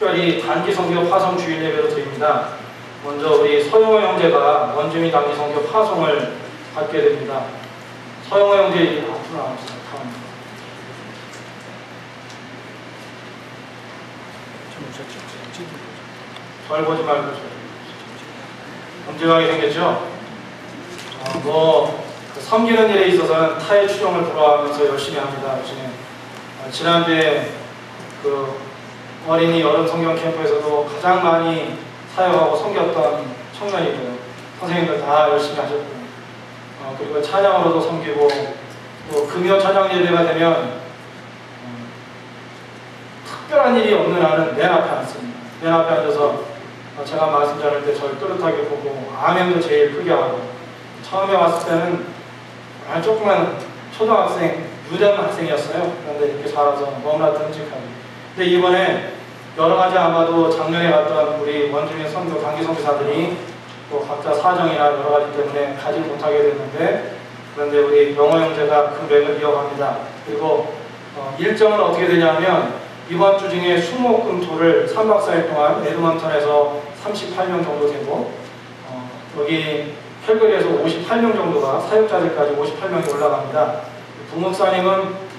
특별히 단기 선교 파송 주일 예배로 드립니다. 먼저 우리 서영호 형제가 원주민 단기 선교 파송을 받게 됩니다. 서영호 형제 앞으로 나옵시다. 절 보지 말고 엄지하게 생겼죠? 섬기는 일에 있어서는 타의 추종을 불허하면서 열심히 합니다. 요즘에 지난주에 그 어린이 여름 성경 캠프에서도 가장 많이 사역하고 섬겼던 청년이고요. 선생님들 다 열심히 하셨고요. 그리고 찬양으로도 섬기고, 또 금요 찬양 예배가 되면 특별한 일이 없는 한은 맨 앞에 앉습니다. 맨 앞에 앉아서 제가 말씀 전할 때 저를 또렷하게 보고 아멘도 제일 크게 하고, 처음에 왔을 때는 아주 조그만 초등학생, 유년 학생이었어요. 그런데 이렇게 자라서 너무나 듬직하게. 근데 이번에 여러 가지 아마도 작년에 갔던 우리 원주민 선교 단기 선교사들이 또 각자 사정이나 여러 가지 때문에 가지 못하게 됐는데, 그런데 우리 영호 형제가 그 맥을 이어갑니다. 그리고 일정은 어떻게 되냐면 이번 주 중에 수목금토를 3박 4일 동안 에드먼턴에서 38명 정도 되고, 여기 캘거리에서 58명 정도가 사역자들까지 58명이 올라갑니다. 부목사님은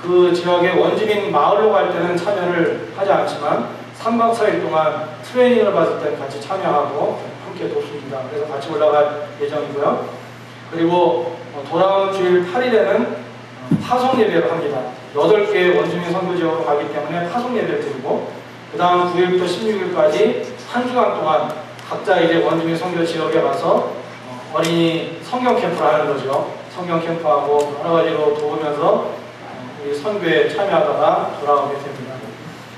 그 지역의 원주민 마을로 갈 때는 참여를 하지 않지만 3박 4일 동안 트레이닝을 받을 때 같이 참여하고 함께 돕습니다. 그래서 같이 올라갈 예정이고요. 그리고 돌아오는 주일 8일에는 파송 예배를 합니다. 8개 원주민 선교지역으로 가기 때문에 파송 예배를 드리고, 그 다음 9일부터 16일까지 한 주간 동안 각자 이제 원주민 선교 지역에 가서 어린이 성경 캠프를 하는 거죠. 성경 캠프하고 여러 가지로 도우면서 우리 선교에 참여하다가 돌아오게 됩니다.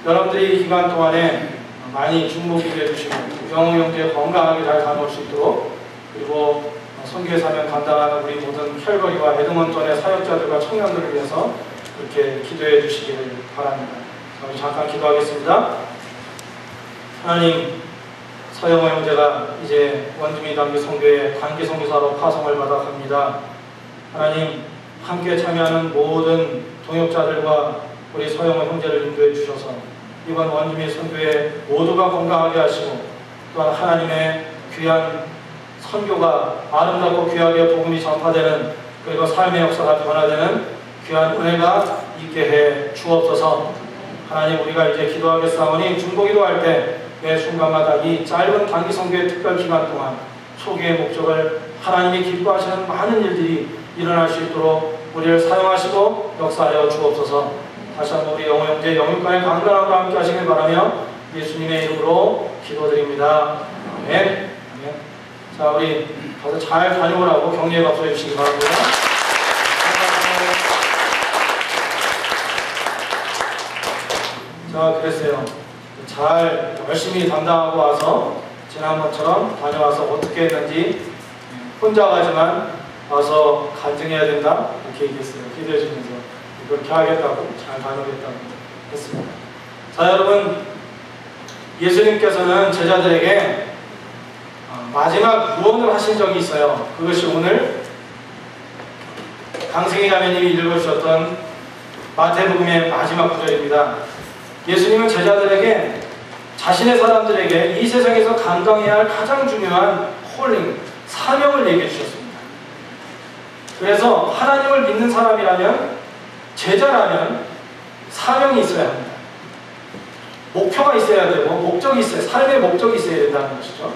여러분들이 이 기간 동안에 많이 중보기도 해주시고, 영호 형제 건강하게 잘 다녀올 수 있도록, 그리고 선교의 사명 감당하는 우리 모든 캘거리와 에드먼턴의 사역자들과 청년들을 위해서 그렇게 기도해 주시기를 바랍니다. 우리 잠깐 기도하겠습니다. 하나님, 서영호 형제가 이제 원주민 단기 선교의 단기 선교사로 파송을 받아 갑니다. 하나님, 함께 참여하는 모든 동역자들과 우리 서영호 형제를 인도해 주셔서 이번 원주민 선교에 모두가 건강하게 하시고, 또한 하나님의 귀한 선교가 아름답고 귀하게 복음이 전파되는, 그리고 삶의 역사가 변화되는 귀한 은혜가 있게 해 주옵소서. 하나님, 우리가 이제 기도하겠사오니 중보기도할 때 매 순간마다 이 짧은 단기 선교의 특별 기간 동안 초기의 목적을 하나님이 기뻐하시는 많은 일들이 일어날 수 있도록 우리를 사용하시고 역사하여 주옵소서. 다시 한번 우리 영호 형제 영육간의 강건함으로 함께 하시길 바라며 예수님의 이름으로 기도드립니다. 아멘. 아멘. 자, 우리 다들 잘 다녀오라고 격려의 박수 해주시기 바랍니다. 자, 그랬어요. 잘 열심히 담당하고 와서 지난번처럼 다녀와서 어떻게 했는지 혼자 가지만 와서 간증해야 된다 이렇게 얘기했어요. 기도해 주면서 그렇게 하겠다고, 잘 다녀오겠다고 했습니다. 자, 여러분, 예수님께서는 제자들에게 마지막 유언을 하신 적이 있어요. 그것이 오늘 강승희 자매님이 읽어주셨던 마태복음의 마지막 구절입니다. 예수님은 제자들에게, 자신의 사람들에게 이 세상에서 감당해야 할 가장 중요한 콜링, 사명을 얘기해 주셨습니다. 그래서 하나님을 믿는 사람이라면, 제자라면 사명이 있어야 합니다. 목표가 있어야 되고 목적이 있어야, 삶의 목적이 있어야 된다는 것이죠.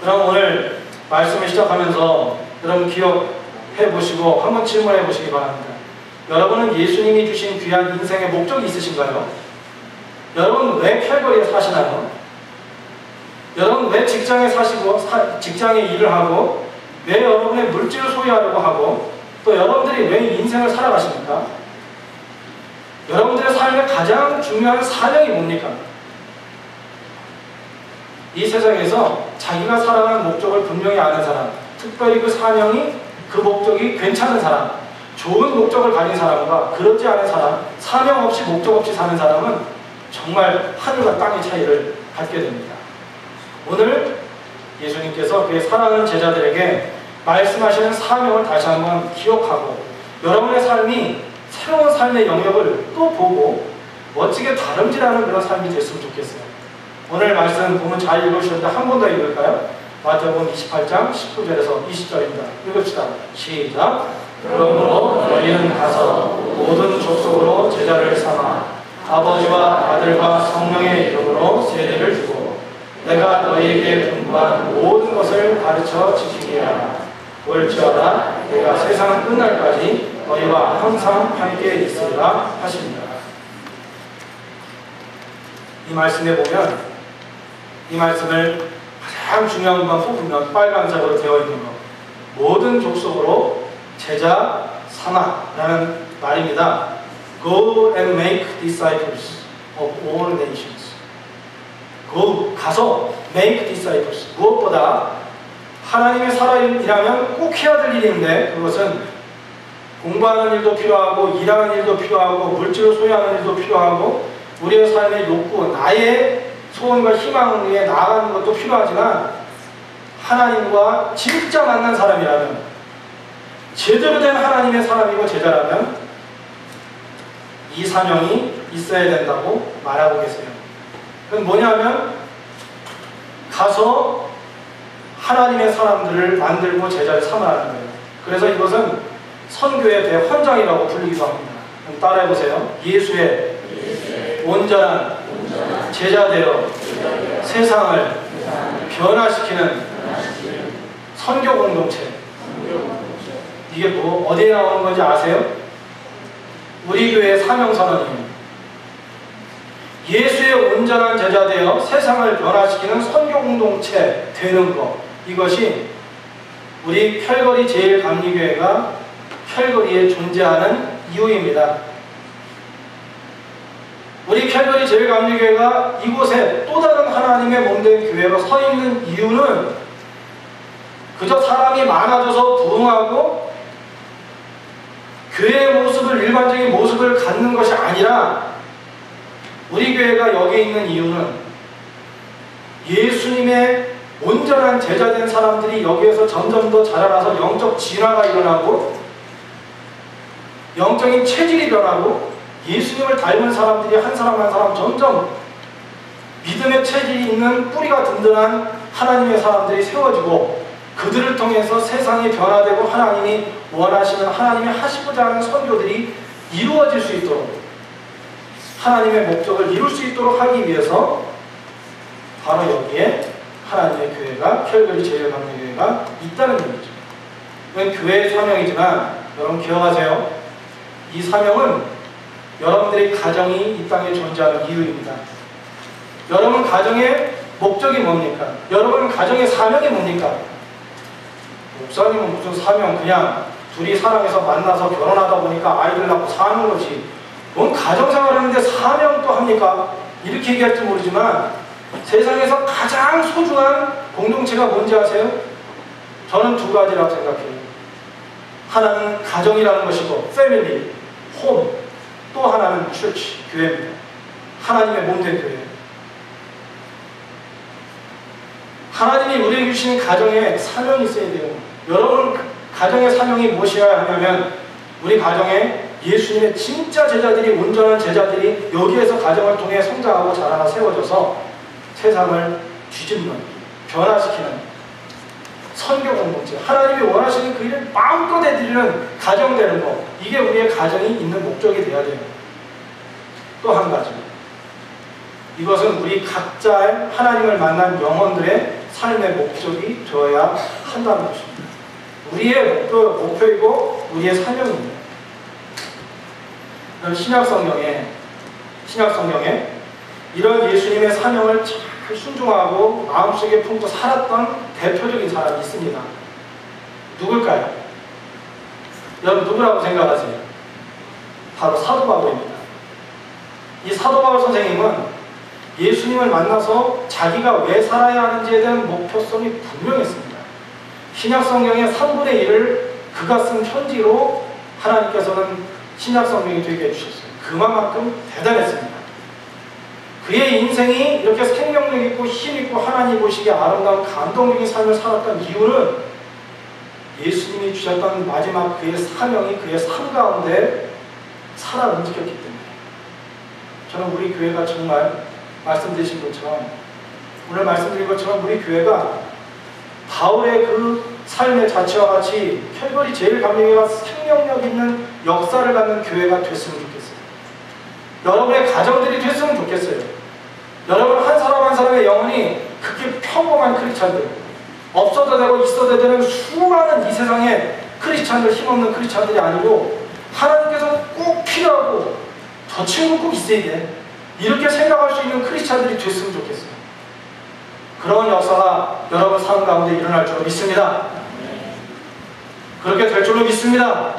그럼 오늘 말씀을 시작하면서 여러분 기억해 보시고 한번 질문해 보시기 바랍니다. 여러분은 예수님이 주신 귀한 인생의 목적이 있으신가요? 여러분 왜 캘거리에 사시나요? 여러분 왜 직장에 사시고 직장에 일을 하고, 왜 여러분의 물질을 소유하려고 하고, 또 여러분들이 왜 인생을 살아가십니까? 여러분들의 삶의 가장 중요한 사명이 뭡니까? 이 세상에서 자기가 살아가는 목적을 분명히 아는 사람, 특별히 그 사명이, 그 목적이 괜찮은 사람, 좋은 목적을 가진 사람과 그렇지 않은 사람, 사명 없이 목적 없이 사는 사람은 정말 하늘과 땅의 차이를 갖게 됩니다. 오늘 예수님께서 그의 사랑하는 제자들에게 말씀하시는 사명을 다시 한번 기억하고, 여러분의 삶이 새로운 삶의 영역을 또 보고, 멋지게 다름질하는 그런 삶이 됐으면 좋겠어요. 오늘 말씀 보면 잘 읽으셨는데 한 번 더 읽을까요? 마태복음 28장 19절에서 20절입니다. 읽읍시다. 시작. 그러므로 너희는 가서 모든 족속으로 제자를 삼아 아버지와 아들과 성령의 이름으로 세례를 주고 내가 너희에게 분부한 모든 것을 가르쳐 지키게 하라. 올지어다 내가 세상 끝날까지 너희와 항상 함께 있으리라 하십니다. 이 말씀에 보면 이 말씀을 가장 중요한 것만 뽑으면 빨간색으로 되어 있는 것, 모든 족속으로 제자 삼아라는 말입니다. Go and make disciples of all nations. 가서 make disciples. 무엇보다 하나님의 사람이라면 꼭 해야 될 일인데 그것은 공부하는 일도 필요하고 일하는 일도 필요하고 물질을 소유하는 일도 필요하고 우리의 삶의 욕구, 나의 소원과 희망을 위해 나아가는 것도 필요하지만 하나님과 진짜 만난 사람이라면 제대로 된 하나님의 사람이고 제자라면 이 사명이 있어야 된다고 말하고 계세요. 그건 뭐냐면 가서 하나님의 사람들을 만들고 제자를 삼으라는 거예요. 그래서 이것은 선교의 대헌장이라고 불리기도 합니다. 그럼 따라해보세요. 예수의 온전한 제자 되어 세상을 변화시키는 선교 공동체. 이게 뭐 어디에 나오는 건지 아세요? 우리 교회의 사명선언이에요. 예수의 온전한 제자 되어 세상을 변화시키는 선교 공동체 되는 것. 이것이 우리 캘거리 제일감리교회가 캘거리에 존재하는 이유입니다. 우리 캘거리 제일감리교회가 이곳에 또 다른 하나님의 몸된 교회로 서 있는 이유는 그저 사람이 많아져서 부흥하고 교회의 모습을 일반적인 모습을 갖는 것이 아니라 우리 교회가 여기 있는 이유는 예수님의 온전한 제자된 사람들이 여기에서 점점 더 자라나서 영적 진화가 일어나고 영적인 체질이 변하고 예수님을 닮은 사람들이 한 사람 한 사람 점점 믿음의 체질이 있는 뿌리가 든든한 하나님의 사람들이 세워지고 그들을 통해서 세상이 변화되고 하나님이 원하시는 하나님이 하시고자 하는 선교들이 이루어질 수 있도록 하나님의 목적을 이룰 수 있도록 하기 위해서 바로 여기에 하나님의 교회가 캘거리 제일감리교회가 있다는 얘기죠. 이건 교회의 사명이지만 여러분 기억하세요. 이 사명은 여러분들의 가정이 이 땅에 존재하는 이유입니다. 여러분 가정의 목적이 뭡니까? 여러분 가정의 사명이 뭡니까? 목사님은 무슨 사명, 그냥 둘이 사랑해서 만나서 결혼하다 보니까 아이들 낳고 사는 거지. 뭔 가정생활 하는데 사명 또 합니까? 이렇게 얘기할지 모르지만 세상에서 가장 소중한 공동체가 뭔지 아세요? 저는 두 가지라고 생각해요. 하나는 가정이라는 것이고 패밀리, 홈. 또 하나는 처치, 교회입니다. 하나님의 몸된 교회. 하나님이 우리에게 주신 가정에 사명이 있어야 돼요. 여러분 가정의 사명이 무엇이어야 하냐면 우리 가정에 예수님의 진짜 제자들이 온전한 제자들이 여기에서 가정을 통해 성장하고 자라나 세워져서 세상을 뒤집는 변화시키는 선교 공동체, 하나님이 원하시는 그 일을 마음껏 해드리는 가정 되는 것, 이게 우리의 가정이 있는 목적이 되어야 돼요. 또 한 가지, 이것은 우리 각자의 하나님을 만난 영혼들의 삶의 목적이 되어야 한다는 것입니다. 우리의 목표이고 우리의 사명입니다. 신약성경에 이런 예수님의 사명을 잘 순종하고 마음속에 품고 살았던 대표적인 사람이 있습니다. 누굴까요? 여러분 누구라고 생각하세요? 바로 사도 바울입니다. 이 사도 바울 선생님은 예수님을 만나서 자기가 왜 살아야 하는지에 대한 목표성이 분명했습니다. 신약성경의 3분의 1을 그가 쓴 편지로 하나님께서는 신약성경이 되게 해주셨어요. 그만큼 대단했습니다. 그의 인생이 이렇게 생명력 있고 힘 있고 하나님 보시기에 아름다운 감동적인 삶을 살았던 이유는 예수님이 주셨던 마지막 그의 사명이 그의 삶 가운데 살아 움직였기 때문에. 저는 우리 교회가 정말 말씀드린 것처럼, 오늘 말씀드린 것처럼 우리 교회가 바울의 그 삶의 자체와 같이 캘거리 제일 감리교회가 생명력 있는 역사를 갖는 교회가 됐으면 좋겠어요. 여러분의 가정들이 됐으면 좋겠어요. 여러분 한 사람 한 사람의 영혼이 그렇게 평범한 크리스찬들, 없어도 되고 있어도 되는 수많은 이 세상에 크리스찬들, 힘없는 크리스찬들이 아니고 하나님께서 꼭 필요하고 저 친구 꼭 있어야 돼, 이렇게 생각할 수 있는 크리스찬들이 됐으면 좋겠어요. 그런 역사가 여러분 삶 가운데 일어날 줄로 믿습니다. 그렇게 될 줄로 믿습니다.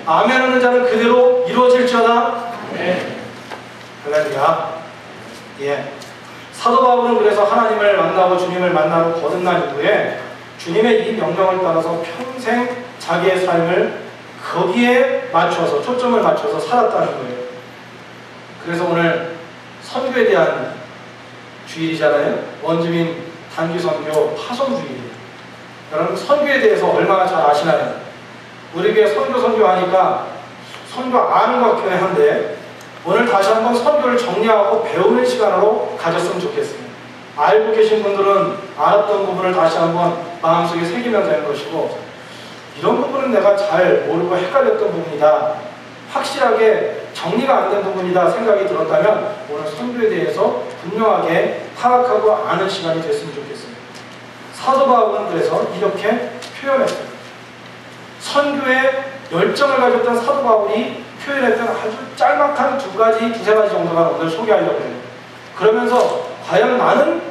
아멘 하는 자는 그대로 이루어질지어다. 할렐루야. 예. 사도 바울은 그래서 하나님을 만나고 주님을 만나고 거듭난 이후에 주님의 이 명령을 따라서 평생 자기의 삶을 거기에 맞춰서, 초점을 맞춰서 살았다는 거예요. 그래서 오늘 선교에 대한 주일이잖아요. 원주민 단기 선교 파송 주일이에요. 여러분 선교에 대해서 얼마나 잘 아시나요? 우리 교회 선교하니까 선교 아는 것 같긴 한데, 오늘 다시 한번 선교를 정리하고 배우는 시간으로 가졌으면 좋겠어요. 알고 계신 분들은 알았던 부분을 다시 한번 마음속에 새기면 되는 것이고, 이런 부분은 내가 잘 모르고 헷갈렸던 부분이다, 확실하게 정리가 안 된 부분이다 생각이 들었다면 오늘 선교에 대해서 분명하게 파악하고 아는 시간이 됐으면 좋겠어요. 사도 바울은 그래서 이렇게 표현했어요. 선교에 열정을 가졌던 사도 바울이 표현했던 아주 짤막한 두세 가지 정도만 오늘 소개하려고 해요. 그러면서 과연 나는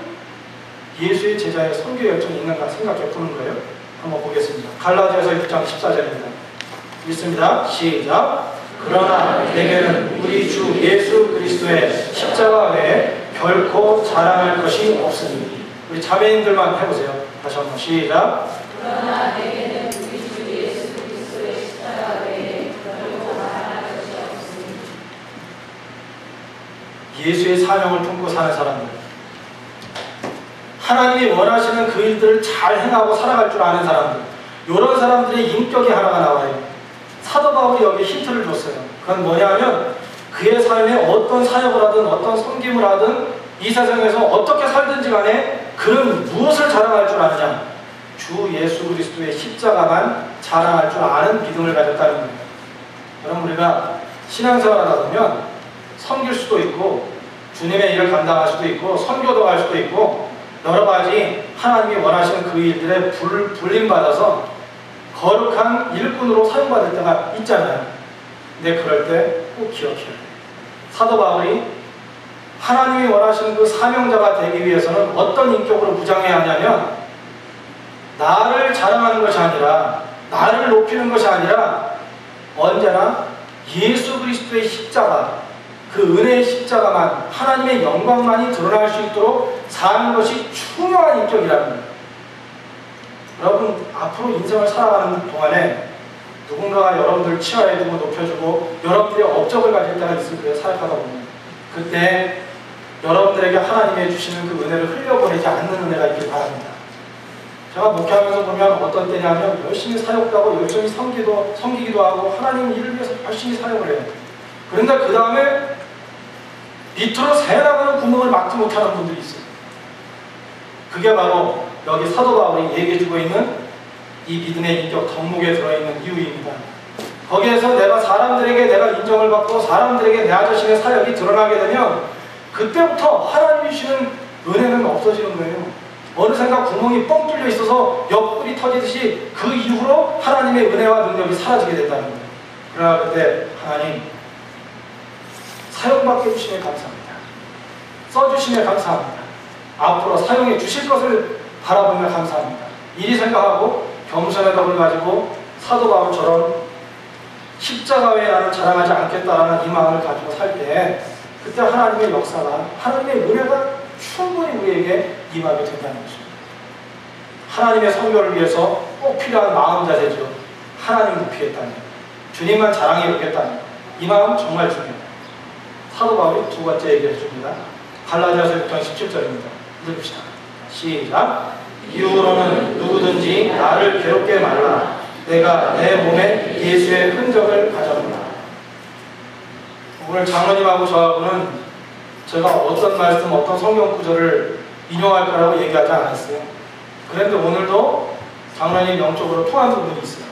예수의 제자의 선교 열정이 있는가 생각해 보는 거예요. 한번 보겠습니다. 갈라디아서 6장 14절입니다. 읽습니다. 시작. 그러나 내게는 우리 주 예수 그리스도의 십자가 외에 결코 자랑할 것이 없으니. 우리 자매님들만 해보세요. 다시 한번 시작. 그러나 내게는 우리 주 예수 그리스도의 십자가 외에 결코 자랑할 것이 없으니. 예수의 사명을 품고 사는 사람들, 하나님이 원하시는 그 일들을 잘 행하고 살아갈 줄 아는 사람들, 이런 사람들의 인격이 하나가 나와요. 사도 바울이 여기 힌트를 줬어요. 그건 뭐냐면 그의 삶에 어떤 사역을 하든 어떤 섬김을 하든 이 세상에서 어떻게 살든지 간에 그는 무엇을 자랑할 줄 아느냐, 주 예수 그리스도의 십자가만 자랑할 줄 아는 믿음을 가졌다는 거예요. 그럼 우리가 신앙생활 하다 보면 섬길 수도 있고 주님의 일을 감당할 수도 있고 선교도 갈 수도 있고 여러 가지 하나님이 원하시는 그 일들에 불림받아서 거룩한 일꾼으로 사용받을 때가 있잖아요. 근데 그럴 때 꼭 기억해야 돼요. 사도 바울이 하나님이 원하시는 그 사명자가 되기 위해서는 어떤 인격으로 무장해야 하냐면, 나를 자랑하는 것이 아니라, 나를 높이는 것이 아니라 언제나 예수 그리스도의 십자가, 그 은혜의 십자가만, 하나님의 영광만이 드러날 수 있도록 사는 것이 중요한 인격이라는 거예요. 여러분 앞으로 인생을 살아가는 동안에 누군가가 여러분들 치하해두고 높여주고 여러분들의 업적을 가질 때가 있을 거예요. 살아가다 보면 그때 여러분들에게 하나님이 주시는 그 은혜를 흘려보내지 않는 은혜가 있길 바랍니다. 제가 목회하면서 보면 어떤 때냐면 열심히 사역도 하고 열심히 섬기기도 하고 하나님 일을 위해서 열심히 사역을 해요. 그런데 그 다음에 밑으로 새나가는 구멍을 막지 못하는 분들이 있어요. 그게 바로 여기 사도 바울이 얘기해주고 있는 이 믿음의 인격 덕목에 들어있는 이유입니다. 거기에서 내가 사람들에게 내가 인정을 받고 사람들에게 내 자신의 사역이 드러나게 되면 그때부터 하나님이 주시는 은혜는 없어지는 거예요. 어느샌가 구멍이 뻥 뚫려 있어서 옆구리 터지듯이 그 이후로 하나님의 은혜와 능력이 사라지게 된다는 거예요. 그러나 그때 하나님 사용받게 해주시면 감사합니다. 써주시면 감사합니다. 앞으로 사용해 주실 것을 바라보며 감사합니다. 이리 생각하고 겸손의 덕을 가지고 사도 바울처럼 십자가 외에 나는 자랑하지 않겠다라는 이 마음을 가지고 살 때 그때 하나님의 역사가, 하나님의 은혜가 충분히 우리에게 임하게 된다는 것입니다. 하나님의 선교를 위해서 꼭 필요한 마음 자세죠. 하나님 높이겠다는, 주님만 자랑해 보겠다는 이 마음 정말 중요해요. 사도 바울이 두 번째 얘기해 줍니다. 갈라디아서 6장 17절입니다. 읽읍시다. 시작. 이후로는 누구든지 나를 괴롭게 말라. 내가 내 몸에 예수의 흔적을 가져온다. 오늘 장로님하고 저하고는 제가 어떤 말씀, 어떤 성경 구절을 인용할 거라고 얘기하지 않았어요. 그런데 오늘도 장로님 영적으로 통한 부분이 있어요.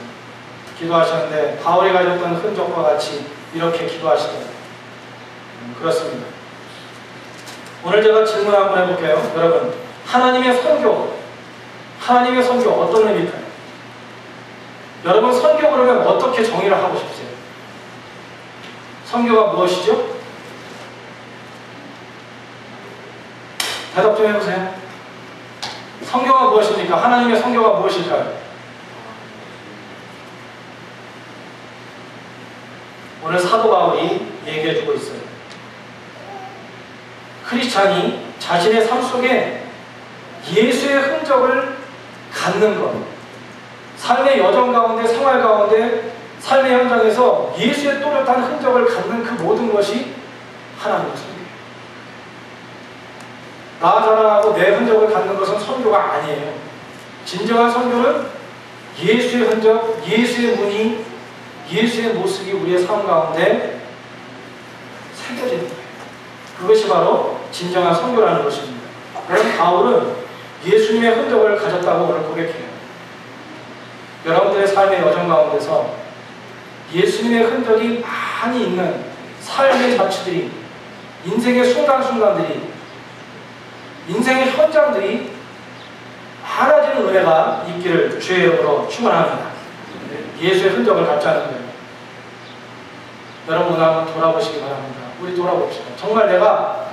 기도하셨는데 바울이 가졌던 흔적과 같이 이렇게 기도하시더라고요. 그렇습니다. 오늘 제가 질문 한번 해볼게요. 여러분, 하나님의 선교 어떤 의미일까요? 여러분, 선교 그러면 어떻게 정의를 하고 싶으세요? 선교가 무엇이죠? 대답 좀 해보세요. 선교가 무엇입니까? 하나님의 선교가 무엇일까요? 오늘 사도 바울이 얘기해주고 있어요. 크리스찬이 자신의 삶 속에 예수의 흔적을 갖는 것, 삶의 여정 가운데, 생활 가운데, 삶의 현장에서 예수의 또렷한 흔적을 갖는 그 모든 것이 하나님의 선교예요. 나 자랑하고 내 흔적을 갖는 것은 선교가 아니에요. 진정한 선교는 예수의 흔적, 예수의 무늬, 예수의 모습이 우리의 삶 가운데 새겨지는 거예요. 그것이 바로 진정한 선교라는 것입니다. 그럼 바울은 예수님의 흔적을 가졌다고 오늘 고백해요. 여러분들의 삶의 여정 가운데서 예수님의 흔적이 많이 있는 삶의 자취들이, 인생의 순간순간들이, 인생의 현장들이 많아지는 은혜가 있기를 주의 이름으로 축원합니다. 예수의 흔적을 갖자는 거예요. 여러분, 한번 돌아보시기 바랍니다. 우리 돌아봅시다. 정말 내가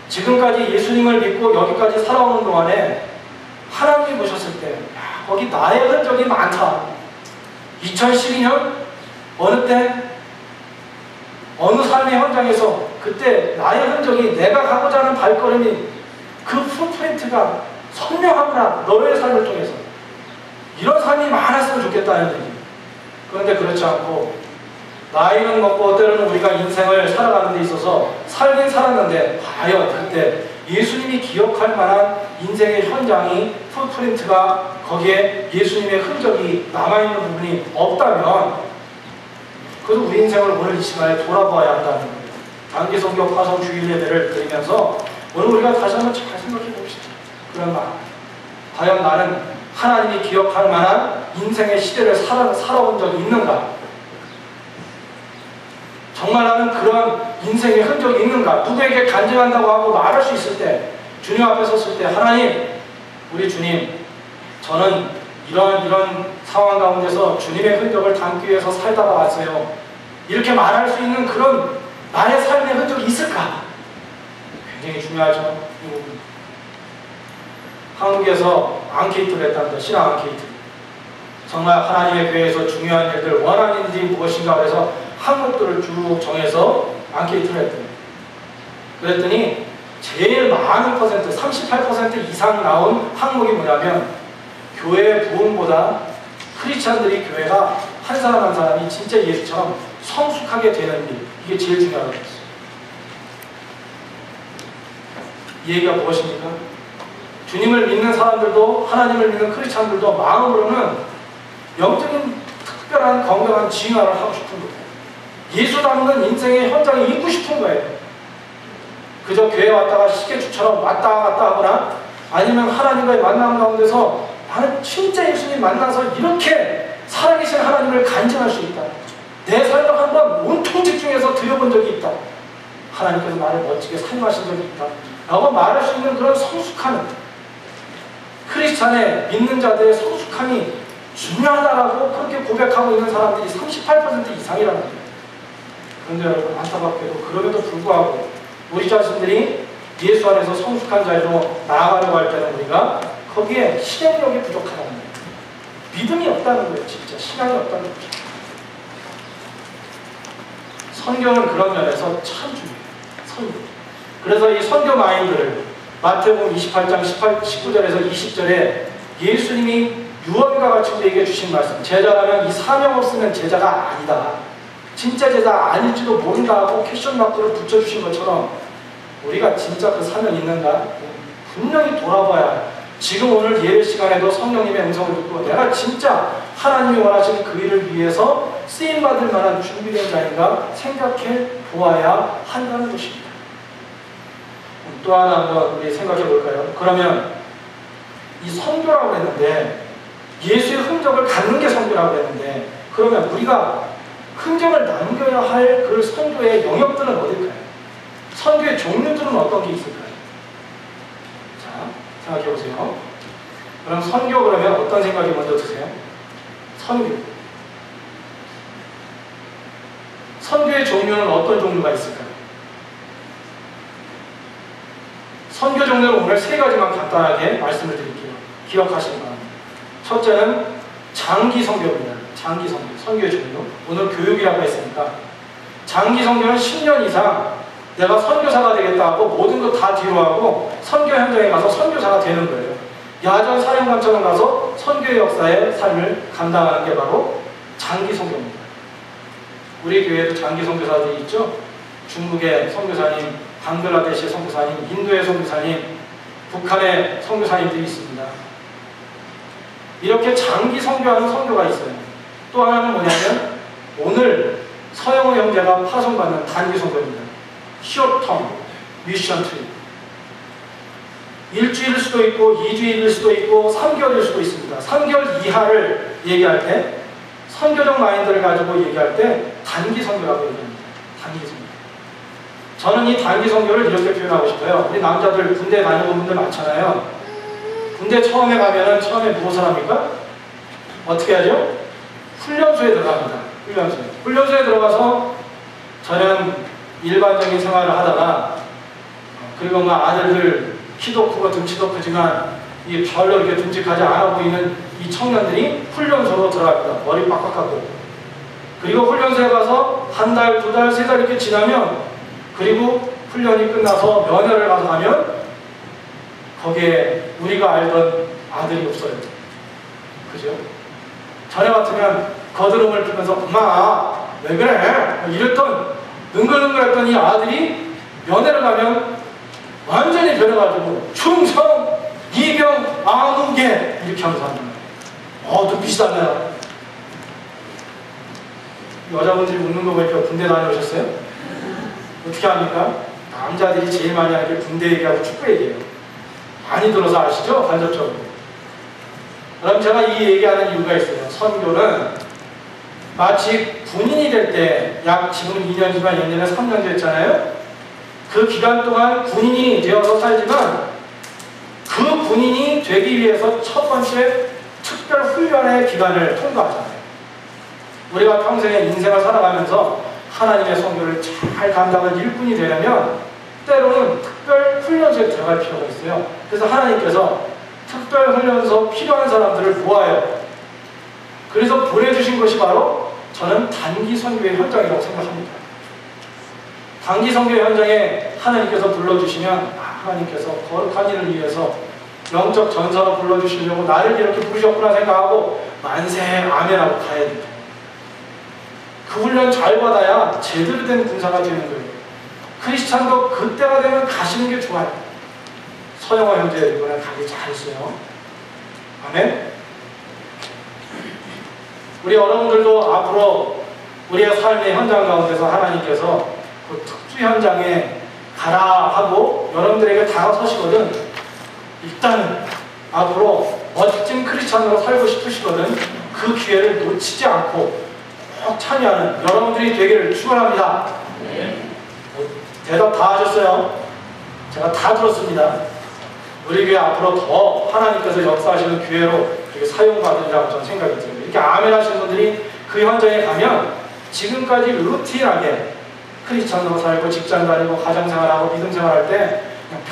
지금까지 예수님을 믿고 여기까지 살아오는 동안에 하나님이 보셨을 때, 야, 거기 나의 흔적이 많다. 2012년 어느 때 어느 삶의 현장에서 그때 나의 흔적이, 내가 가고자 하는 발걸음이, 그 풋프린트가 선명하구나. 너의 삶을 통해서 이런 삶이 많았으면 좋겠다는 얘기. 그런데 그렇지 않고 나이는 먹고 때로는 우리가 인생을 살아가는 데 있어서 살긴 살았는데 과연 그때 예수님이 기억할 만한 인생의 현장이, 풋프린트가, 거기에 예수님의 흔적이 남아있는 부분이 없다면, 그래도 우리 인생을 오늘 이 시간에 돌아보아야 한다는 거예요. 단기성경 파송 주일 예배를 드리면서 오늘 우리가 다시 한번 잘 생각해 봅시다. 그런 말, 과연 나는 하나님이 기억할 만한 인생의 시대를 살아온 적이 있는가? 정말 나는 그런 인생의 흔적이 있는가? 누구에게 간증한다고 하고 말할 수 있을 때, 주님 앞에 섰을 때, 하나님, 우리 주님, 저는 이런 상황 가운데서 주님의 흔적을 담기 위해서 살다가 왔어요. 이렇게 말할 수 있는 그런 나의 삶의 흔적이 있을까? 굉장히 중요하죠. 이 부분. 한국에서 앙케이트를 했답니다. 신앙 앙케이트. 정말 하나님의 교회에서 중요한 일들, 원하는 일이 무엇인가 그래서 항목들을 쭉 정해서 앙케이트를 했더니, 그랬더니 제일 많은 퍼센트, 38% 이상 나온 항목이 뭐냐면, 교회의 부흥보다 크리스찬들이, 교회가 한 사람 한 사람이 진짜 예수처럼 성숙하게 되는 일, 이게 제일 중요하다고 했어요. 이 얘기가 무엇입니까? 주님을 믿는 사람들도, 하나님을 믿는 크리스찬들도 마음으로는 영적인 특별한 건강한 진화를 하고 싶은 거예요. 예수 닮는 인생의 현장에 있고 싶은 거예요. 그저 교회 왔다가 시계추처럼 왔다 갔다 하거나, 아니면 하나님과의 만남 가운데서 나는 진짜 예수님 만나서 이렇게 살아계신 하나님을 간증할 수 있다. 내 삶을 한번 온통 집중해서 드려본 적이 있다. 하나님께서 나를 멋지게 사용하신 적이 있다. 라고 말할 수 있는 그런 성숙함, 크리스찬의 믿는 자들의 성숙함이 중요하다라고 그렇게 고백하고 있는 사람들이 38% 이상이라는 거예요. 그런데 여러분, 안타깝게도 그럼에도 불구하고 우리 자신들이 예수 안에서 성숙한 자리로 나아가려고 할 때는 우리가 거기에 실행력이 부족하다는 거예요. 믿음이 없다는 거예요. 진짜 신앙이 없다는 거죠. 선교는 그런 면에서 참 중요해요. 선교. 그래서 이 선교 마인드를 마태복음 28장 19절에서 20절에 예수님이 유언과 같이 우리에게 주신 말씀, 제자라면 이 사명 없으면 제자가 아니다, 진짜 제자 아닐지도 모른다 하고 퀘션 마크를 붙여주신 것처럼 우리가 진짜 그 사명이 있는가? 분명히 돌아봐야 해요. 지금 오늘 예배 시간에도 성령님의 음성을 듣고 내가 진짜 하나님이 원하시는 그 일을 위해서 쓰임받을 만한 준비된 자인가 생각해 보아야 한다는 것입니다. 또 하나 한번 우리 생각해 볼까요? 그러면 이 선교라고 했는데, 예수의 흔적을 갖는 게 선교라고 했는데, 그러면 우리가 흔적을 남겨야 할 그 선교의 영역들은 어딜까요? 선교의 종류들은 어떤 게 있을까요? 자, 생각해 보세요. 그럼 선교 그러면 어떤 생각이 먼저 드세요? 선교. 선교의 종류는 어떤 종류가 있을까요? 선교 종류는 오늘 세 가지만 간단하게 말씀을 드릴게요. 기억하시기 바랍니다. 첫째는 장기 선교입니다. 장기 선교, 선교의 종류. 오늘 교육이라고 했으니까 장기 선교는 10년 이상 내가 선교사가 되겠다 하고 모든 거 다 뒤로 하고 선교 현장에 가서 선교사가 되는 거예요. 야전 사령관처럼 가서 선교의 역사의 삶을 감당하는 게 바로 장기 선교입니다. 우리 교회에도 장기 선교사들이 있죠. 중국의 선교사님, 방글라데시의 선교사님, 인도의 선교사님, 북한의 선교사님들이 있습니다. 이렇게 장기 선교하는 선교가 있어요. 또 하나는 뭐냐면 오늘 서영호 형제가 파송받는 단기 선교입니다. short-term mission trip. 일주일일 수도 있고 2주일일 수도 있고 3개월일 수도 있습니다. 3개월 이하를 얘기할 때, 선교적 마인드를 가지고 얘기할 때 단기 선교라고 얘기합니다. 단기 선교. 저는 이 단기 선교를 이렇게 표현하고 싶어요. 우리 남자들 군대 다녀본 분들 많잖아요. 군대 처음에 가면은 처음에 무엇을 합니까? 어떻게 하죠? 훈련소에 들어갑니다. 훈련소에 들어가서 저는 일반적인 생활을 하다가, 그리고 막 아들들 키도 크고 등치도 크지만 이 별로 이렇게 듬직하지 않아 보이는 이 청년들이 훈련소로 들어갑니다. 머리 빡빡하고. 그리고 훈련소에 가서 한 달, 두 달, 세 달 이렇게 지나면, 그리고 훈련이 끝나서 면회를 가서 하면 거기에 우리가 알던 아들이 없어요. 그죠? 전에 같으면 거드름을 피면서 엄마 왜 그래? 이랬던 능글능글했던 이 아들이 면회를 가면 완전히 변해가지고 충성, 이병, 아무개 이렇게 하면서 하는 거예요. 눈빛이 달라요. 여자분들이 웃는 거 보니까 군대 다녀오셨어요? 어떻게 합니까? 남자들이 제일 많이 하는 게 군대 얘기하고 축구 얘기예요. 많이 들어서 아시죠? 간접적으로. 그럼 제가 이 얘기하는 이유가 있어요. 선교는 마치 군인이 될 때, 약 지금 2년이지만 예전에 3년 됐잖아요. 그 기간 동안 군인이 되어서 살지만 그 군인이 되기 위해서 첫 번째 특별 훈련의 기간을 통과하잖아요. 우리가 평생의 인생을 살아가면서 하나님의 선교를 잘 감당한 일꾼이 되려면 때로는 특별 훈련소에 들어갈 필요가 있어요. 그래서 하나님께서 특별 훈련소 필요한 사람들을 모아요. 그래서 보내주신 것이 바로 저는 단기 선교의 현장이라고 생각합니다. 단기 선교의 현장에 하나님께서 불러주시면 하나님께서 거룩한 일을 위해서 영적 전사로 불러주시려고 나를 이렇게 부르셨구나 생각하고 만세 아멘하고 가야 됩니다. 그 훈련 잘 받아야 제대로 된 군사가 되는 거예요. 크리스찬도 그때가 되면 가시는 게 좋아요. 서영호 형제 이번에 가기 잘했어요. 아멘. 우리 여러분들도 앞으로 우리의 삶의 현장 가운데서 하나님께서 그 특수 현장에 가라 하고 여러분들에게 다가서시거든. 일단은 앞으로 멋진 크리스찬으로 살고 싶으시거든. 그 기회를 놓치지 않고 꼭 참여하는 여러분들이 되기를 축원합니다. 대답 다 하셨어요? 제가 다 들었습니다. 우리 교회 앞으로 더 하나님께서 역사하시는 교회로 이렇게 사용받으리라고 저는 생각이 듭니다. 이렇게 아멘 하시는 분들이 그 현장에 가면 지금까지 루틴하게 크리스찬으로 살고 직장 다니고 가정생활하고 믿음생활할 때 그냥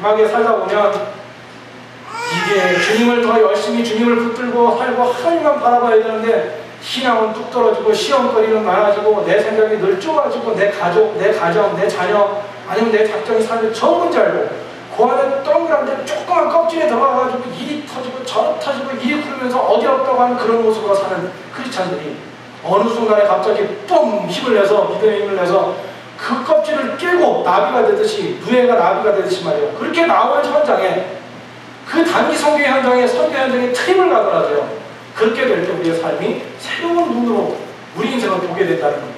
평안하게 살다 보면 이게 주님을 더 열심히 주님을 붙들고 살고 하나님만 바라봐야 되는데 신앙은 뚝 떨어지고 시험거리는 많아지고 내 생각이 늘 좁아지고 내 가족, 내 가정, 내 자녀 아니면 내 작정이 삶을 전부 잘고 그 안에 동그란데 조그만 껍질에 들어가가지고 일이 터지고 저리 터지고 일이 흐르면서 어지럽다고 하는 그런 모습으로 사는 크리스찬들이 어느 순간에 갑자기 뻥 힘을 내서 믿음의 힘을 내서 그 껍질을 깨고 나비가 되듯이 누에가 나비가 되듯이 말이에요. 그렇게 나오는 현장에 그 단기 선교 현장에 선교 현장에 트림을 가더라도요. 그렇게 될 때 우리의 삶이 새로운 눈으로 우리 인생을 보게 된다는 거예요.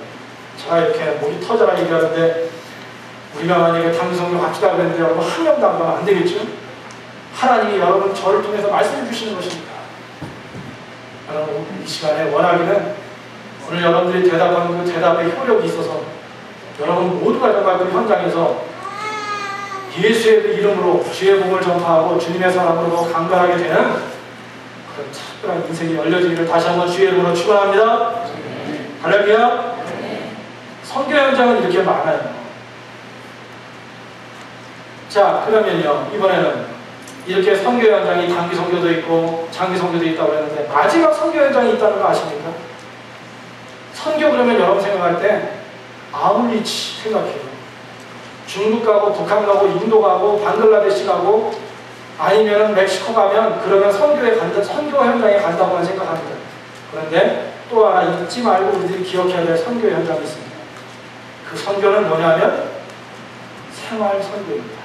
제가 이렇게 목이 터져라 얘기하는데 우리가 만약에 단기성교 갑시다 그랬는데 여러분 한 명도 안 가면 안 되겠죠? 하나님이 여러분 저를 통해서 말씀해 주시는 것입니다. 여러분 이 시간에 원하기는 오늘 여러분들이 대답하는 그 대답에 효력이 있어서 여러분 모두가 정말 그 현장에서 예수의 그 이름으로 주의 복음을 전파하고 주님의 사람으로 강건하게 되는 그런 특별한 인생이 열려지기를 다시 한번 주의 이름으로 축원합니다. 할렐루야. 선교 현장은 이렇게 많아요. 자, 그러면요 이번에는 이렇게 선교 현장이 단기 선교도 있고 장기 선교도 있다고 했는데 마지막 선교 현장이 있다는 거 아십니까? 선교 그러면 여러분 생각할 때 아울리치 생각해요. 중국 가고 북한 가고 인도 가고 방글라데시 가고 아니면 멕시코 가면 그러면 선교 현장에 간다고만 생각합니다. 그런데 또 하나 잊지 말고 우리들이 기억해야 될 선교 현장이 있습니다. 그 선교는 뭐냐면 생활 선교입니다.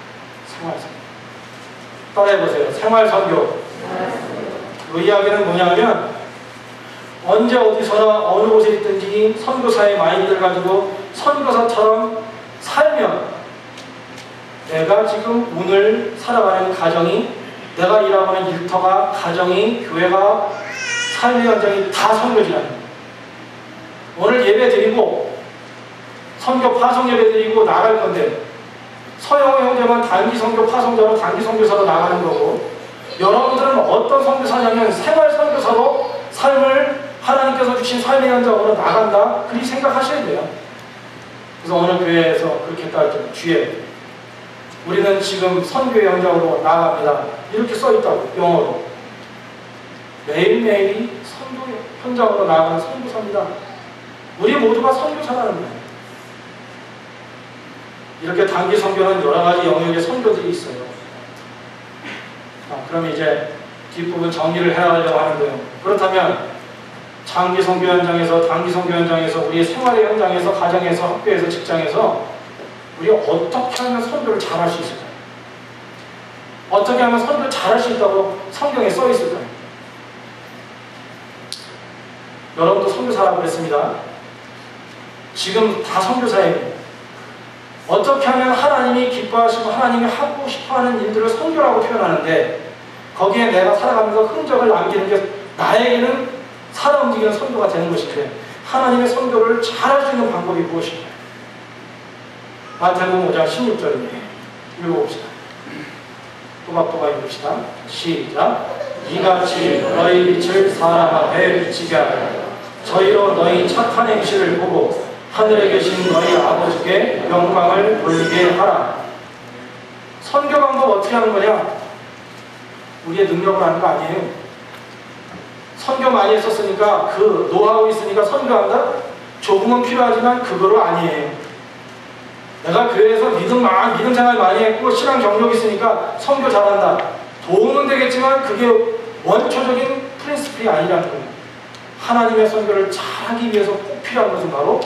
생활 선교. 따라해보세요. 생활 선교. 그 이야기는 뭐냐면 언제 어디서나 어느 곳에 있든지 선교사의 마인드를 가지고 선교사처럼 살면 내가 지금 오늘 살아가는 가정이 내가 일하고 있는 일터가 가정이 교회가 삶의 현장이 다 선교지라는 거예요. 오늘 예배 드리고 선교 파송 예배 드리고 나갈 건데 서영호 형제만 단기 선교 파송자로 단기 선교사로 나가는 거고 여러분들은 어떤 선교사냐면 생활 선교사로 삶을 하나님께서 주신 삶의 현장으로 나간다 그렇게 생각하셔야 돼요. 그래서 어느 교회에서 그렇게 했다고 주에 우리는 지금 선교의 현장으로 나갑니다. 이렇게 써있다고 영어로. 매일매일이 선교 현장으로 나가는 선교사입니다. 우리 모두가 선교사라는 거예요. 이렇게 단기 선교는 여러 가지 영역의 선교들이 있어요. 그럼 이제 뒷부분 정리를 해나가려고 하는데요. 그렇다면 장기 선교 현장에서 단기 선교 현장에서 우리의 생활의 현장에서 가정에서 학교에서 직장에서 우리가 어떻게 하면 선교를 잘할 수 있을까요? 어떻게 하면 선교를 잘할 수 있다고 성경에 써 있을까요? 여러분도 선교사라고 그랬습니다. 지금 다 선교사예요. 어떻게 하면 하나님이 기뻐하시고 하나님이 하고 싶어하는 일들을 선교라고 표현하는데 거기에 내가 살아가면서 흔적을 남기는 게 나에게는 살아 움직이는 선교가 되는 것인데 하나님의 선교를 잘할 수 있는 방법이 무엇일까요? 마태복음 5장 16절입니다. 읽어봅시다. 또박또박 읽읍시다. 시작. 이같이 너희 빛을 사람 앞에 비치게 하라. 저희로 너희 착한 행실을 보고 하늘에 계신 너희 아버지께 영광을 돌리게 하라. 선교 방법 어떻게 하는 거냐? 우리의 능력을 하는 거 아니에요. 선교 많이 했었으니까 그 노하우 있으니까 선교한다? 조금은 필요하지만 그거로 아니에요. 내가 교회에서 믿음 생활 많이 했고 신앙 경력이 있으니까 선교 잘한다. 도움은 되겠지만 그게 원초적인 프린시플이 아니라는 거예요. 하나님의 선교를 잘하기 위해서 꼭 필요한 것은 바로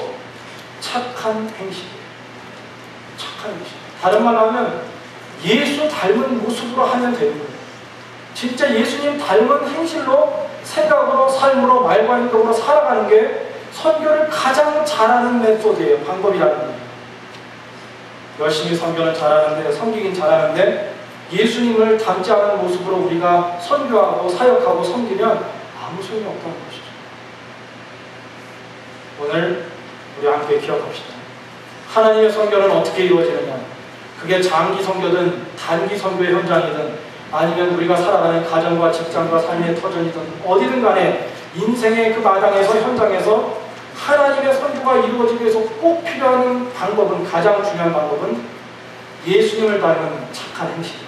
착한 행실이에요. 착한 행실. 다른 말로 하면 예수 닮은 모습으로 하면 되는 거예요. 진짜 예수님 닮은 행실로 생각으로 삶으로 말과 행동으로 살아가는 게 선교를 가장 잘하는 메소드예요. 방법이라는 거예요. 열심히 선교는 잘하는데 섬기긴 잘하는데 예수님을 닮지 않은 모습으로 우리가 선교하고 사역하고 섬기면 아무 소용이 없다는 것이죠. 오늘 우리 함께 기억합시다. 하나님의 선교는 어떻게 이루어지느냐? 그게 장기 선교든 단기 선교의 현장이든 아니면 우리가 살아가는 가정과 직장과 삶의 터전이든 어디든 간에 인생의 그 마당에서 현장에서 하나님의 선교가 이루어지기 위해서 꼭 필요한 방법은 가장 중요한 방법은 예수님을 닮은 착한 행실이다.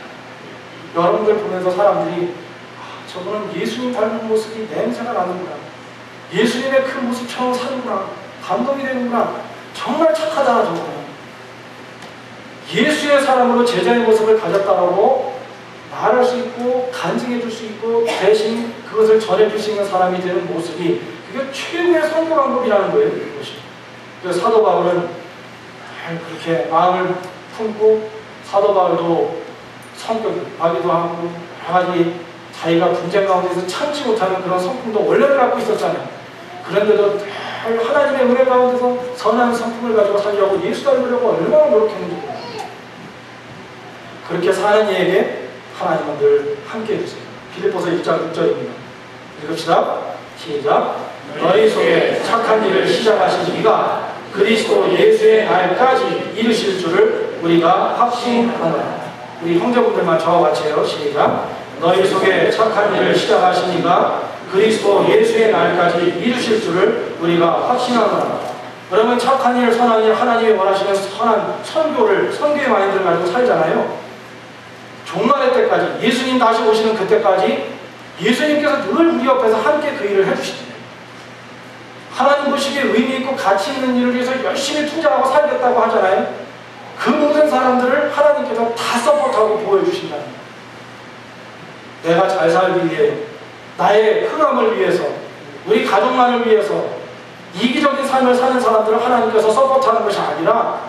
여러분들 보면서 사람들이 저분은 예수님 닮은 모습이 냄새가 나는구나. 예수님의 그 모습처럼 사는구나. 감동이 되는구나. 정말 착하다 저분은. 예수의 사람으로 제자의 모습을 가졌다고 말할 수 있고 간증해 줄 수 있고 대신 그것을 전해 줄 수 있는 사람이 되는 모습이 그게 최고의 선교 방법이라는 거예요. 그것이. 그래서 사도 바울은 그렇게 마음을 품고 사도 바울도 성격하기도 하고 여러 가지 자기가 분쟁 가운데서 참지 못하는 그런 성품도 원래는 갖고 있었잖아요. 그런데도 하나님의 은혜 가운데서 선한 성품을 가지고 살려고 예수 닮으려고 얼마나 노력했는지 몰라요. 그렇게 사는 이에게 하나님은 늘 함께 해주세요. 빌립보서 1장 6절입니다. 읽읍시다. 시작. 너희 속에 착한 일을 시작하신 이가 그리스도 예수의 날까지 이루실 줄을 우리가 확신하노라. 우리 형제분들만 저와 같이 해요. 시작. 너희 속에 착한 일을 시작하신 이가 그리스도 예수의 날까지 이루실 줄을 우리가 확신하노라. 그러면 착한 일, 선한 일, 하나님이 원하시는 선한 선교의 마인드를 가지고 살잖아요. 종말의 때까지, 예수님 다시 오시는 그때까지 예수님께서 늘 우리 옆에서 함께 그 일을 해주시대요. 하나님 보시기에 의미 있고 가치 있는 일을 위해서 열심히 투자하고 살겠다고 하잖아요. 그 모든 사람들을 하나님께서 다 서포트하고 보여주신다는 거예요. 내가 잘 살기 위해, 나의 흑암을 위해서, 우리 가족만을 위해서 이기적인 삶을 사는 사람들을 하나님께서 서포트하는 것이 아니라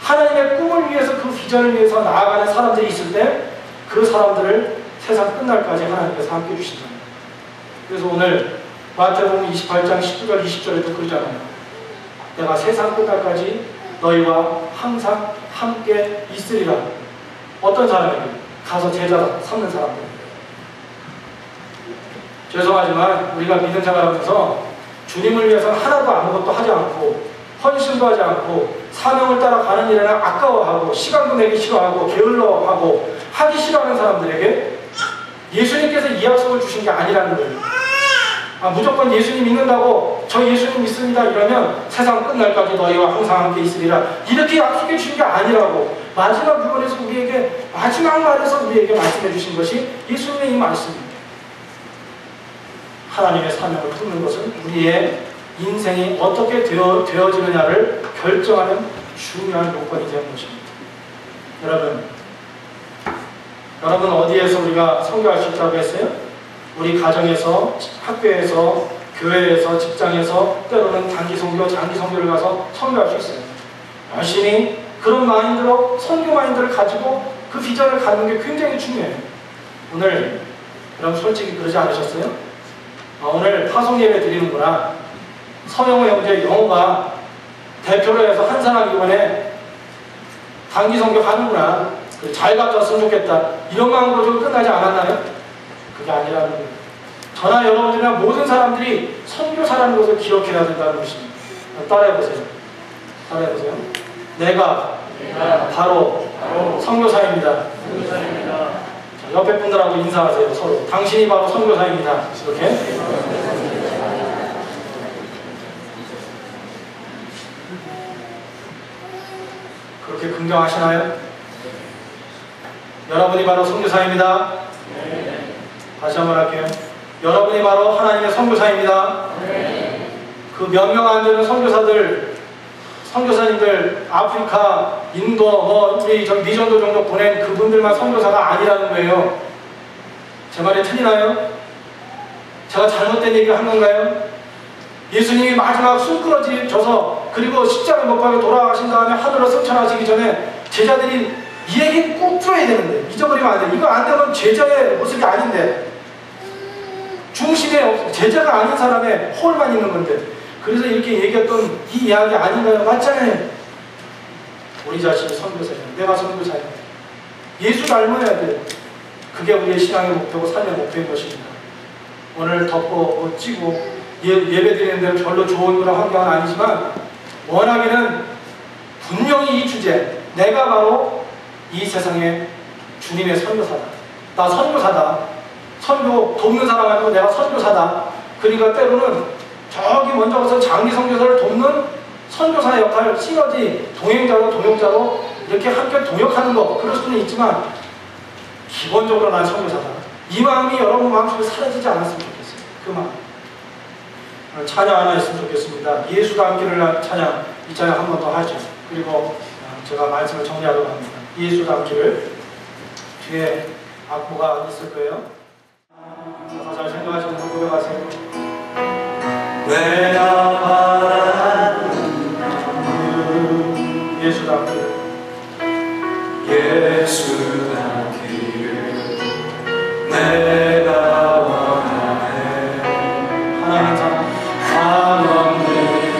하나님의 꿈을 위해서, 그 비전을 위해서 나아가는 사람들이 있을 때 그 사람들을 세상 끝날까지 하나님께서 함께 해주신다. 그래서 오늘 마태복음 28장 19절 20절에도 그러잖아요. 내가 세상 끝날까지 너희와 항상 함께 있으리라. 어떤 사람에게? 가서 제자 삼는 사람들. 죄송하지만 우리가 믿음 생활하면서 주님을 위해서 하나도 아무것도 하지 않고 헌신도 하지 않고 사명을 따라 가는 일에는 아까워하고 시간도 내기 싫어하고 게을러하고 하기 싫어하는 사람들에게 예수님께서 이 약속을 주신 게 아니라는 거예요. 무조건 예수님 믿는다고 저 예수님 믿습니다 이러면 세상 끝날까지 너희와 항상 함께 있으리라 이렇게 약속해 주신 게 아니라고 마지막 유언에서 우리에게 마지막 말에서 우리에게 말씀해 주신 것이 예수님의 이 말씀입니다. 하나님의 사명을 품는 것은 우리의 인생이 어떻게 되어지느냐를 결정하는 중요한 요건이 되는 것입니다. 여러분 어디에서 우리가 선교할 수 있다고 했어요? 우리 가정에서, 학교에서, 교회에서, 직장에서 때로는 단기 선교, 장기 선교를 가서 선교할 수 있어요. 열심히 그런 마인드로 선교 마인드를 가지고 그 비전을 갖는 게 굉장히 중요해요. 오늘 여러분 솔직히 그러지 않으셨어요? 오늘 파송 예배 드리는구나. 서영호 형제 영호가 대표로 해서 한 사람 이번에 단기 선교 가는구나. 잘 갔다 왔으면 좋겠다. 이런 마음으로 좀 끝나지 않았나요? 그게 아니라는 거예요. 저나 여러분들이나 모든 사람들이 선교사라는 것을 기억해야 된다는 것입니다. 따라해보세요. 내가 바로 선교사입니다. 자, 옆에 분들하고 인사하세요. 서로. 당신이 바로 선교사입니다. 이렇게. 그렇게 긍정하시나요? 여러분이 바로 선교사입니다. 다시 한번 할게요. 여러분이 바로 하나님의 선교사입니다. 그 몇 명 안 되는 선교사님들 아프리카, 인도, 우리 미전도 정도 보낸 그분들만 선교사가 아니라는 거예요. 제 말이 틀리나요? 제가 잘못된 얘기를 한 건가요? 예수님이 마지막 숨꾸러져서 그리고 십자가 못 박혀 돌아가신 다음에 하늘로 승천하시기 전에 제자들이 이 얘기 꼭 들어야 되는데 잊어버리면 안 돼. 이거 안 되면 제자의 모습이 아닌데 중심에 제자가 아닌 사람의 홀만 있는 건데 그래서 이렇게 얘기했던 이 이야기 아닌가요? 맞잖아요. 우리 자신이 선교사예요. 내가 선교사예요. 예수 닮아야 돼요. 그게 우리의 신앙의 목표고 삶의 목표인 것입니다. 오늘 덥고 멋지고 예배 드리는 데는 별로 좋은 그런 환경은 아니지만 워낙에는 분명히 이 주제 내가 바로 이 세상에 주님의 선교사다. 나 선교사다. 선교 돕는 사람 아니고 내가 선교사다. 그러니까 때로는 저기 먼저 가서 장기 선교사를 돕는 선교사의 역할, 시너지 동행자로 동역자로 이렇게 함께 동역하는 거 그럴 수는 있지만 기본적으로 난 선교사다. 이 마음이 여러분 마음속에 사라지지 않았으면 좋겠어요. 그 마음. 찬양 하나 했으면 좋겠습니다. 예수가 함께를 찬양 이 찬양 한 번 더 하죠. 그리고 제가 말씀을 정리하도록 합니다. 예수 닮기를 뒤에 악보가 있을 거예요. 가사 잘 생각하시는 분 고백하세요. 내가 바라는 예수 닮기를 예수 닮기를 내가 원하네. 하나님 사랑 한없는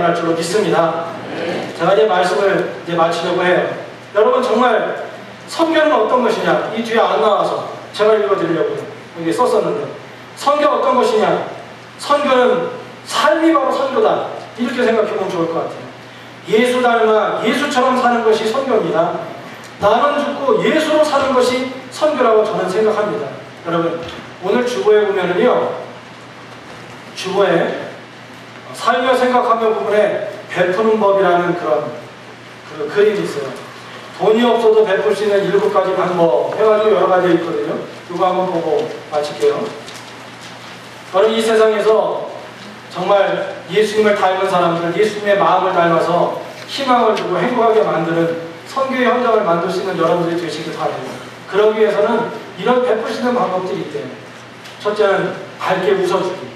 일어날 줄로 믿습니다. 제가 이제 말씀을 이제 마치려고 해요. 여러분 정말 선교는 어떤 것이냐? 이 뒤에 안 나와서 제가 읽어드리려고요. 여기 썼었는데 선교가 어떤 것이냐? 선교는 삶이 바로 선교다. 이렇게 생각해보면 좋을 것 같아요. 예수 닮아 예수처럼 사는 것이 선교입니다. 나는 죽고 예수로 사는 것이 선교라고 저는 생각합니다. 여러분 오늘 주보에 보면은요, 주보에 살며 생각하며 부분에 베푸는 법이라는 그런 그림이 있어요. 돈이 없어도 베풀 수 있는 7가지 방법 해가지고 여러 가지 있거든요. 이거 한번 보고 마칠게요. 여러분 이 세상에서 정말 예수님을 닮은 사람들, 예수님의 마음을 닮아서 희망을 주고 행복하게 만드는 선교의 현장을 만들 수 있는 여러분들이 되시길 바랍니다. 그러기 위해서는 이런 베풀 수 있는 방법들이 있대요. 첫째는 밝게 웃어주기.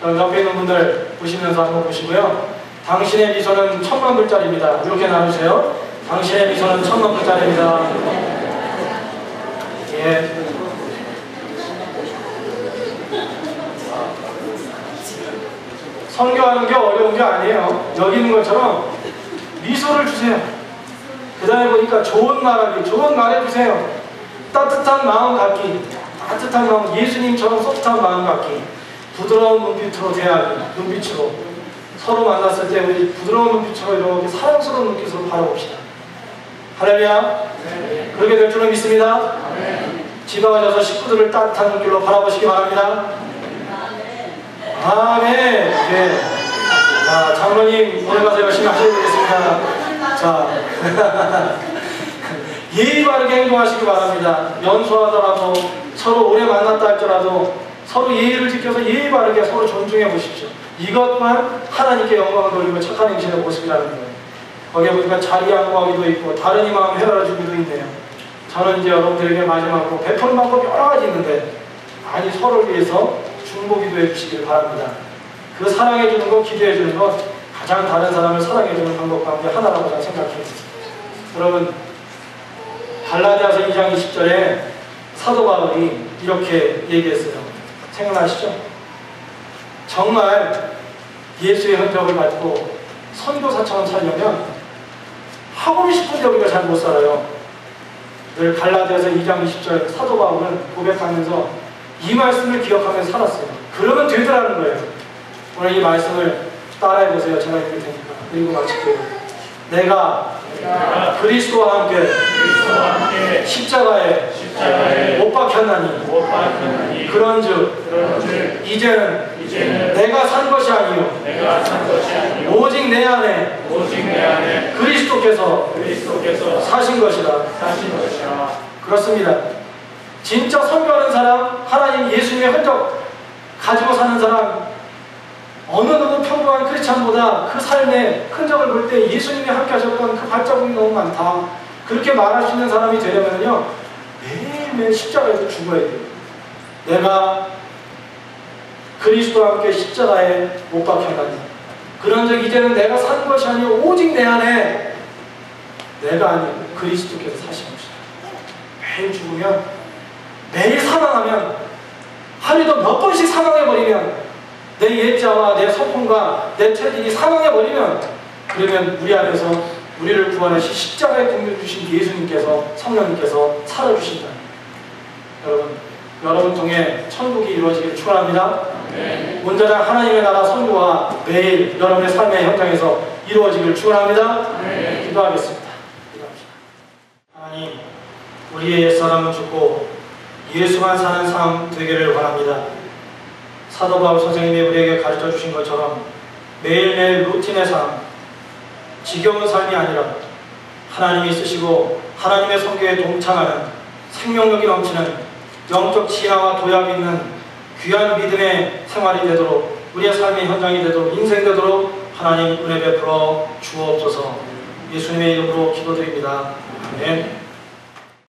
옆에 있는 분들 보시면서 한번 보시고요. 당신의 미소는 10,000,000불짜리입니다. 이렇게 나누세요. 당신의 미소는 10,000,000불짜리입니다. 예. 선교하는 게 어려운 게 아니에요. 여기 있는 것처럼 미소를 주세요. 그 다음에 보니까 좋은 말하기, 좋은 말해주세요. 따뜻한 마음 갖기, 따뜻한 마음, 예수님처럼 소프트한 마음 갖기, 부드러운 눈빛으로 대하기, 눈빛으로 서로 만났을 때 우리 부드러운 눈빛으로 이렇게 사랑스러운 눈빛으로 바라봅시다. 할렐루야. 네. 그렇게 될 줄은 믿습니다. 네. 집에 가셔서 식구들을 따뜻한 눈길로 바라보시기 바랍니다. 아멘. 네. 자, 장로님 오늘 가서 열심히 하셔야 되겠습니다. 자, 예의 바르게 행동하시기 바랍니다. 연소하더라도 서로 오래 만났다 할지라도 서로 예의를 지켜서 예의 바르게 서로 존중해 보십시오. 이것만 하나님께 영광을 돌리고 착한 행실의 모습이라는 거예요. 거기에 보니까 자리 양보하기도 있고 다른 이 마음 헤아려 주기도 있네요. 저는 이제 여러분들에게 마지막으로 베푸는 방법이 여러 가지 있는데 많이 서로를 위해서 중보기도해 주시길 바랍니다. 그 사랑해 주는 거, 기도해 주는 것, 가장 다른 사람을 사랑해 주는 방법 가운데 하나라고 저는 생각해요. 여러분 갈라디아서 2장 20절에 사도 바울이 이렇게 얘기했어요. 생각나시죠? 정말 예수의 흔적을 갖고 선교사처럼 살려면 하고 싶은데 우리가 잘 못 살아요. 늘 갈라디아서 2장 20절 사도 바울은 고백하면서 이 말씀을 기억하면서 살았어요. 그러면 되더라는 거예요. 오늘 이 말씀을 따라해 보세요. 제가 읽을 테니까. 그리고 마칠게요. 내가 그리스도와 함께 십자가에 못 박혔나니 그런즉 이제는 내가 산 것이 아니요 오직 내 안에 그리스도께서 사신 것이라. 그렇습니다. 진짜 선교하는 사람, 하나님 예수님의 흔적 가지고 사는 사람, 어느 누구 평범한 크리스찬보다 그 삶의 흔적을 볼 때 예수님이 함께 하셨던 그 발자국이 너무 많다. 그렇게 말할 수 있는 사람이 되려면요, 매일매일 십자가에서 죽어야 돼요. 내가 그리스도와 함께 십자가에 못 박혀가니 그런즉 이제는 내가 산 것이 아니요 오직 내 안에 내가 아니고 그리스도께서 사신 것이다. 매일 죽으면, 매일 사망하면, 하루에도 몇 번씩 사망해버리면, 내 옛자와 내 소품과 내 체질이 사망해버리면, 그러면 우리 안에서 우리를 구원하시 십자가에 공유 주신 예수님께서, 성령님께서 살아주신다. 여러분 통해 천국이 이루어지기를 축원합니다. 온전한 하나님의 나라 선교가 매일 여러분의 삶의 현장에서 이루어지기를 축원합니다. 기도하겠습니다. 하나님, 우리의 옛사람은 죽고 예수만 사는 삶 되기를 바랍니다. 사도 바울 선생님이 우리에게 가르쳐 주신 것처럼 매일매일 루틴의 삶, 지겨운 삶이 아니라 하나님이 쓰시고 하나님의 선교에 동참하는 생명력이 넘치는 영적 진화와 도약이 있는 귀한 믿음의 생활이 되도록, 우리의 삶의 현장이 되도록, 인생 되도록 하나님 은혜 베풀어 주옵소서. 예수님의 이름으로 기도드립니다. 아멘.